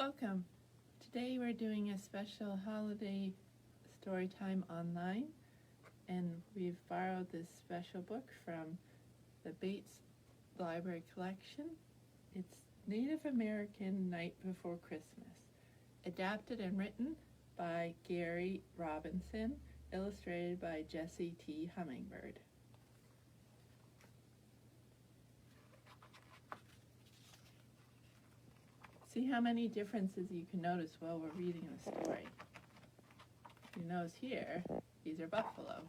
Welcome. Today we're doing a special holiday story time online, and we've borrowed this special book from the Bates Library Collection. It's Native American Night Before Christmas, adapted and written by Gary Robinson, illustrated by Jesse T. Hummingbird. See how many differences you can notice while we're reading the story. You notice here, these are buffalo.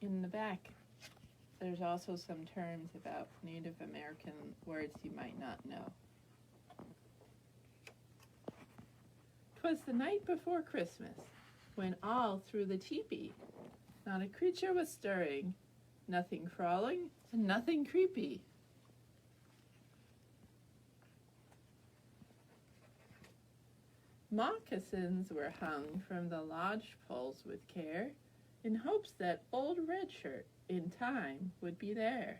In the back, there's also some terms about Native American words you might not know. 'Twas the night before Christmas, when all through the teepee, not a creature was stirring, nothing crawling, and nothing creepy. Moccasins were hung from the lodge poles with care, in hopes that old Red Shirt in time would be there.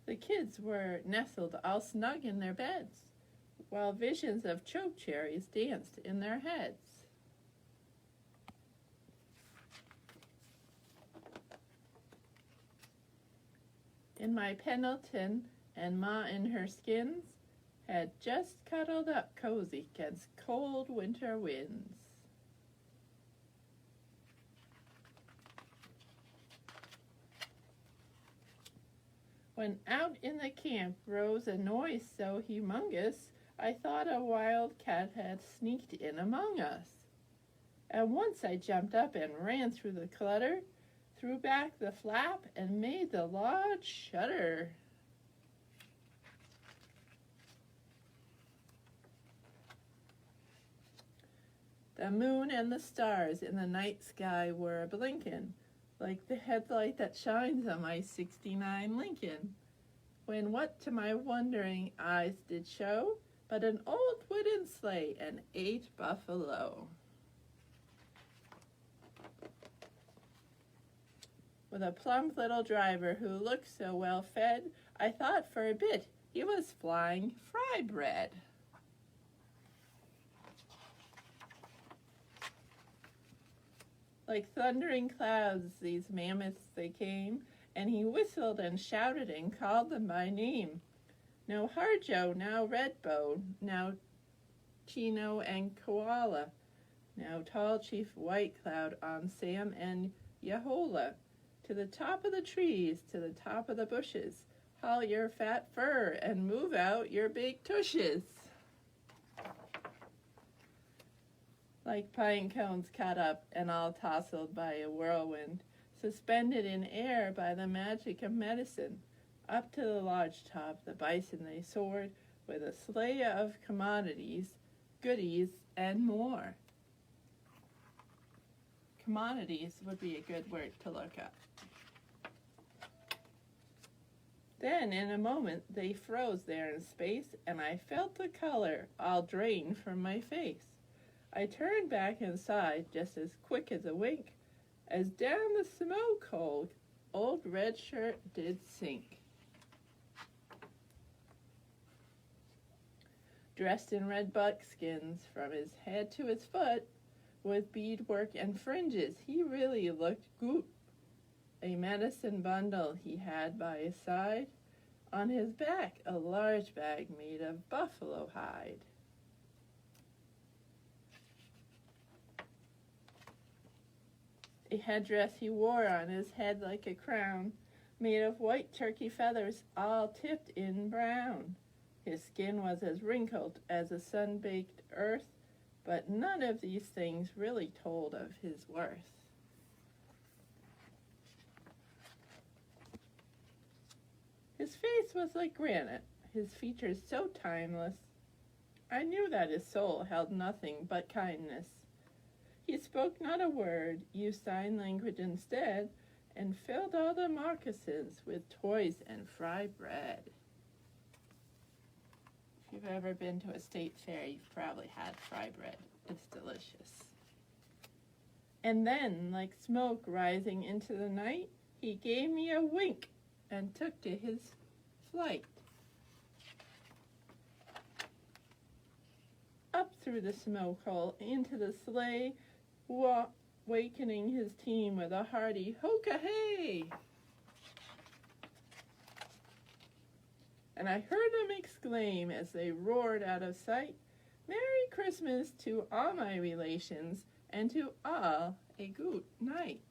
The kids were nestled all snug in their beds, while visions of choke cherries danced in their heads. In my Pendleton, and Ma in her skins had just cuddled up cozy against cold winter winds. When out in the camp rose a noise so humongous, I thought a wild cat had sneaked in among us. At once I jumped up and ran through the clutter, threw back the flap, and made the lodge shudder. The moon and the stars in the night sky were a-blinkin', like the headlight that shines on my '69 Lincoln, when what to my wondering eyes did show but an old wooden sleigh and 8 buffalo. With a plump little driver who looked so well fed, I thought for a bit he was flying fry bread. Like thundering clouds, these mammoths they came, and he whistled and shouted and called them by name. Now Harjo, now Redbow, now Chino and Koala, now tall Chief White Cloud on Sam and Yahola. To the top of the trees, to the top of the bushes, haul your fat fur and move out your big tushes. Like pine cones cut up and all tousled by a whirlwind, suspended in air by the magic of medicine, up to the lodge top the bison they soared, with a sleigh of commodities, goodies, and more. Commodities would be a good word to look up. Then, in a moment, they froze there in space, and I felt the color all drain from my face. I turned back inside just as quick as a wink, as down the smoke hole old Red Shirt did sink. Dressed in red buckskins from his head to his foot, with beadwork and fringes, he really looked goot. A medicine bundle he had by his side, on his back a large bag made of buffalo hide. A headdress he wore on his head like a crown, made of white turkey feathers all tipped in brown. His skin was as wrinkled as a sun-baked earth, but none of these things really told of his worth. His face was like granite, his features so timeless. I knew that his soul held nothing but kindness. He spoke not a word, used sign language instead, and filled all the moccasins with toys and fry bread. If you've ever been to a state fair, you've probably had fry bread. It's delicious. And then, like smoke rising into the night, he gave me a wink and took to his flight. Up through the smoke hole, into the sleigh, wakening his team with a hearty "Ho-ka-hey!" And I heard them exclaim as they roared out of sight, "Merry Christmas to all my relations, and to all a good night."